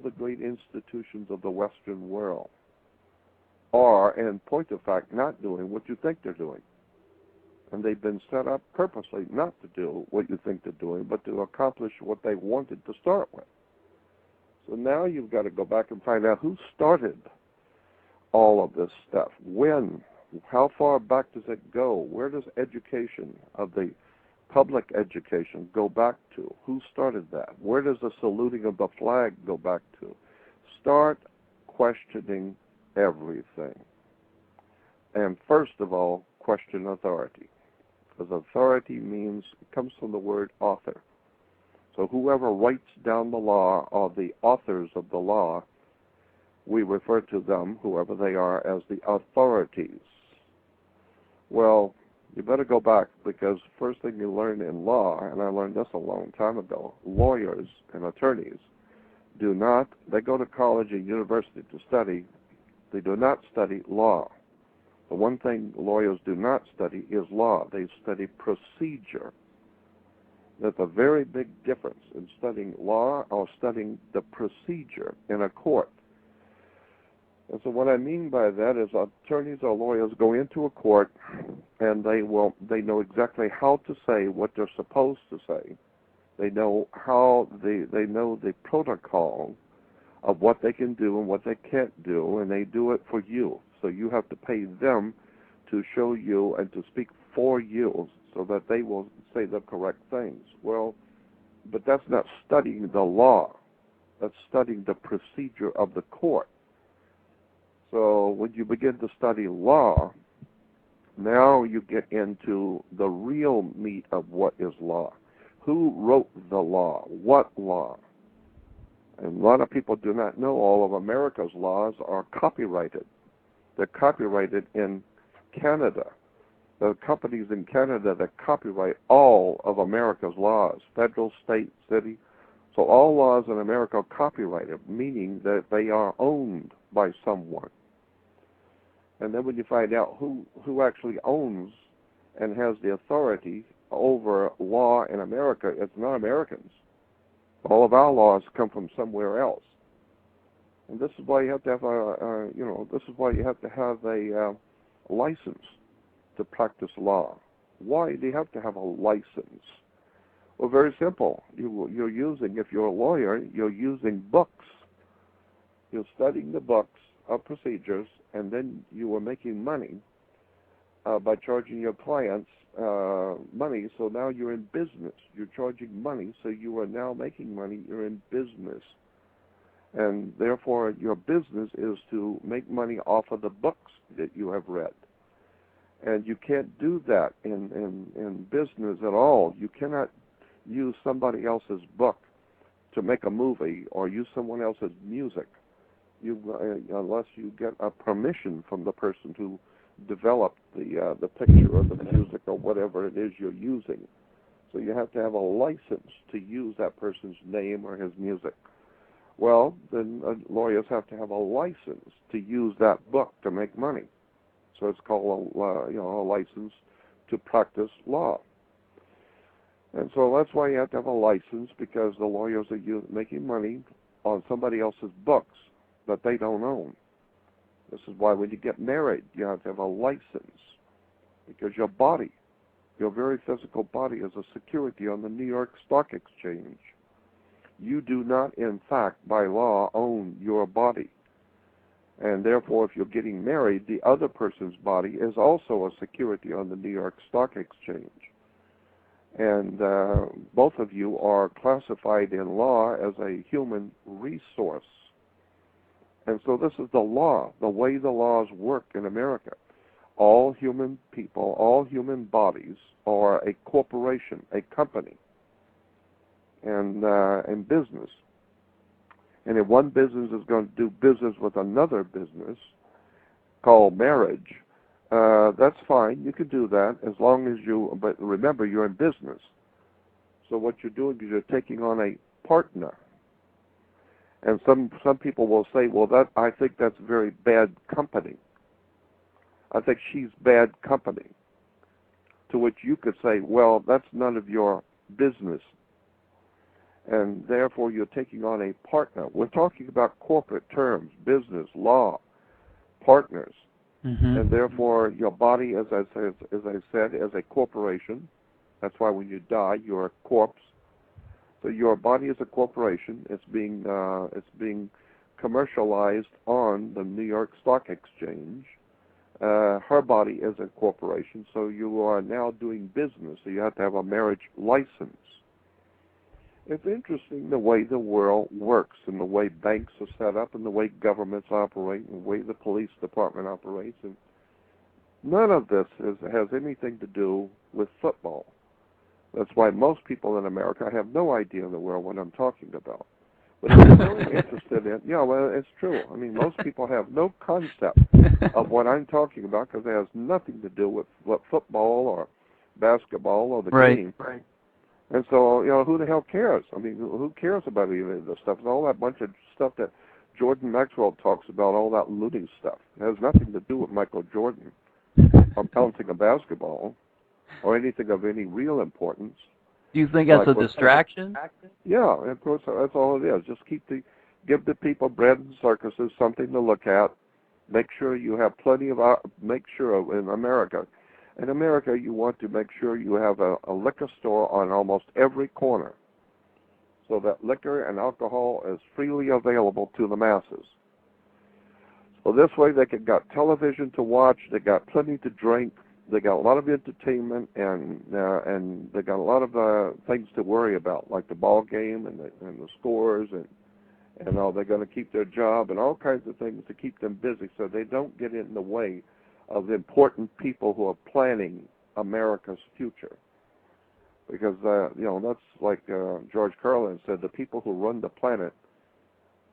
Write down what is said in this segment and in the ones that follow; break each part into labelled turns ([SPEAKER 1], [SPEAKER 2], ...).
[SPEAKER 1] all the great institutions of the Western world are, in point of fact, not doing what you think they're doing. And they've been set up purposely not to do what you think they're doing, but to accomplish what they wanted to start with. So now you've got to go back and find out who started all of this stuff. When? How far back does it go? Where does education of the public education go back to? Who started that? Where does the saluting of the flag go back to? Start questioning everything. And first of all, question authority. Because authority means, it comes from the word author. So whoever writes down the law, or the authors of the law, we refer to them, whoever they are, as the authorities. Well, you better go back, because first thing you learn in law, and I learned this a long time ago, lawyers and attorneys do not, they go to college and university to study, they do not study law. The one thing lawyers do not study is law. They study procedure. There's a very big difference in studying law or studying the procedure in a court. And so what I mean by that is attorneys or lawyers go into a court and they know exactly how to say what they're supposed to say. They know they know the protocol of what they can do and what they can't do, and they do it for you. So you have to pay them to show you and to speak for you so that they will say the correct things. Well, but that's not studying the law. That's studying the procedure of the court. So when you begin to study law, now you get into the real meat of what is law. Who wrote the law? What law? And a lot of people do not know all of America's laws are copyrighted. They're copyrighted in Canada. There are companies in Canada that copyright all of America's laws, federal, state, city. So all laws in America are copyrighted, meaning that they are owned by someone. And then when you find out who actually owns and has the authority over law in America, it's not Americans. All of our laws come from somewhere else. And this is why you have to have a license to practice law. Why do you have to have a license? Well, very simple. You're using, if you're a lawyer, you're using books. You're studying the books of procedures, and then you are making money by charging your clients money. So now you're in business. You're charging money, so you are now making money. You're in business. And therefore, your business is to make money off of the books that you have read. And you can't do that in business at all. You cannot use somebody else's book to make a movie or use someone else's music, unless you get a permission from the person who developed the picture or the music or whatever it is you're using. So you have to have a license to use that person's name or his music. Well, then lawyers have to have a license to use that book to make money. So it's called a license to practice law. And so that's why you have to have a license, because the lawyers are making money on somebody else's books that they don't own. This is why when you get married, you have to have a license, because your body, your very physical body, is a security on the New York Stock Exchange. You do not, in fact, by law, own your body. And therefore, if you're getting married, the other person's body is also a security on the New York Stock Exchange. And both of you are classified in law as a human resource. And so this is the law, the way the laws work in America. All human people, all human bodies are a corporation, a company, and business. And if one business is going to do business with another business called marriage, that's fine. You can do that as long as but remember, you're in business. So what you're doing is you're taking on a partner. And some people will say, well, I think that's very bad company. I think she's bad company. To which you could say, well, that's none of your business. and therefore you're taking on a partner. We're talking about corporate terms, business, law, partners, and therefore your body, as I said, is a corporation. That's why when you die, you're a corpse. So your body is a corporation. It's being commercialized on the New York Stock Exchange. Her body is a corporation, so you are now doing business. So you have to have a marriage license. It's interesting the way the world works and the way banks are set up and the way governments operate and the way the police department operates. And none of this has anything to do with football. That's why most people in America have no idea in the world what I'm talking about. But if you're really interested in, well, it's true. I mean, most people have no concept of what I'm talking about because it has nothing to do with what football or basketball or the game. Right. And so, who the hell cares? I mean, who cares about any of this stuff? It's all that bunch of stuff that Jordan Maxwell talks about, all that looting stuff. It has nothing to do with Michael Jordan or bouncing a basketball or anything of any real importance.
[SPEAKER 2] Do you think that's a distraction?
[SPEAKER 1] Yeah, of course, that's all it is. Just give the people bread and circuses, something to look at. Make sure you have plenty of, in America, you want to make sure you have a liquor store on almost every corner so that liquor and alcohol is freely available to the masses. So this way they got television to watch, they got plenty to drink, they got a lot of entertainment, and they got a lot of things to worry about, like the ball game and the scores, and they're going to keep their job and all kinds of things to keep them busy so they don't get in the way of the important people who are planning America's future. Because, that's like George Carlin said, the people who run the planet,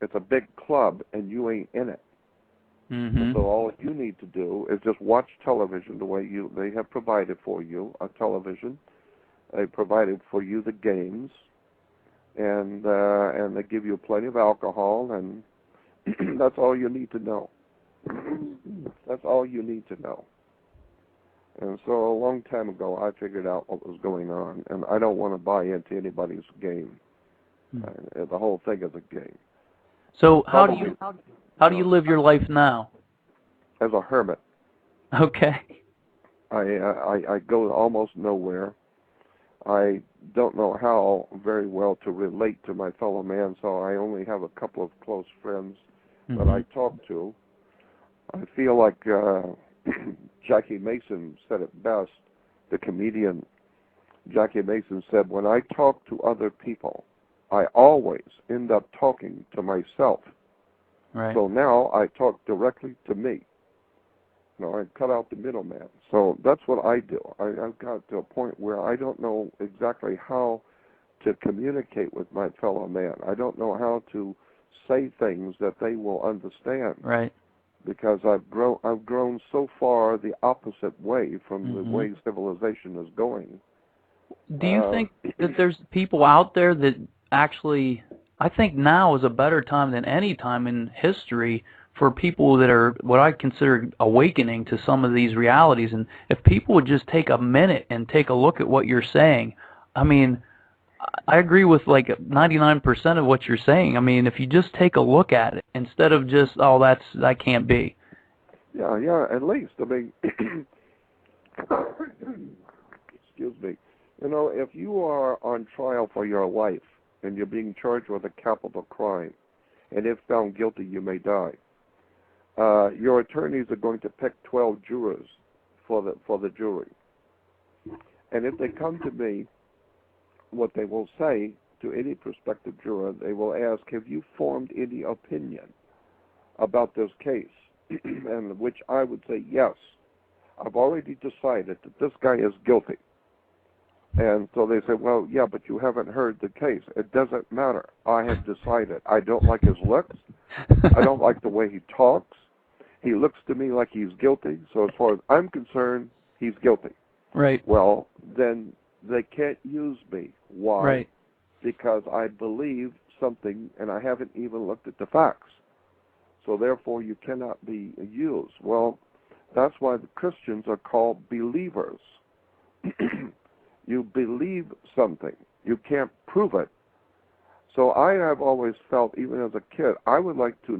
[SPEAKER 1] it's a big club and you ain't in it. So all you need to do is just watch television the way they have provided for you, a television. They provided for you the games, and they give you plenty of alcohol, and that's all you need to know. That's all you need to know. And so a long time ago, I figured out what was going on, and I don't want to buy into anybody's game. The whole thing is a game.
[SPEAKER 2] So how do you live your life now?
[SPEAKER 1] As a hermit.
[SPEAKER 2] Okay.
[SPEAKER 1] I go almost nowhere. I don't know how very well to relate to my fellow man, so I only have a couple of close friends that I talk to. I feel like Jackie Mason said it best, the comedian Jackie Mason said, when I talk to other people, I always end up talking to myself. Right. So now I talk directly to me. I cut out the middleman. So that's what I do. I've got to a point where I don't know exactly how to communicate with my fellow man. I don't know how to say things that they will understand.
[SPEAKER 2] Right.
[SPEAKER 1] Because I've grown so far the opposite way from the way civilization is going.
[SPEAKER 2] Do you think that there's people out there that actually, I think now is a better time than any time in history for people that are what I consider awakening to some of these realities? And if people would just take a minute and take a look at what you're saying, I mean, I agree with like 99% of what you're saying. I mean, if you just take a look at it instead of just, that can't be.
[SPEAKER 1] Yeah, at least. I mean, excuse me. If you are on trial for your life and you're being charged with a capital crime, and if found guilty, you may die, your attorneys are going to pick 12 jurors for the jury. And if they come to me, what they will say to any prospective juror, they will ask, have you formed any opinion about this case? And which I would say, yes. I've already decided that this guy is guilty. And so they say, well, yeah, but you haven't heard the case. It doesn't matter. I have decided. I don't like his looks. I don't like the way he talks. He looks to me like he's guilty. So as far as I'm concerned, he's guilty.
[SPEAKER 2] Right.
[SPEAKER 1] Well, then they can't use me. Why?
[SPEAKER 2] Right.
[SPEAKER 1] Because I believe something, and I haven't even looked at the facts. So therefore, you cannot be used. Well, that's why the Christians are called believers. You believe something. You can't prove it, So I have always felt, even as a kid, I would like to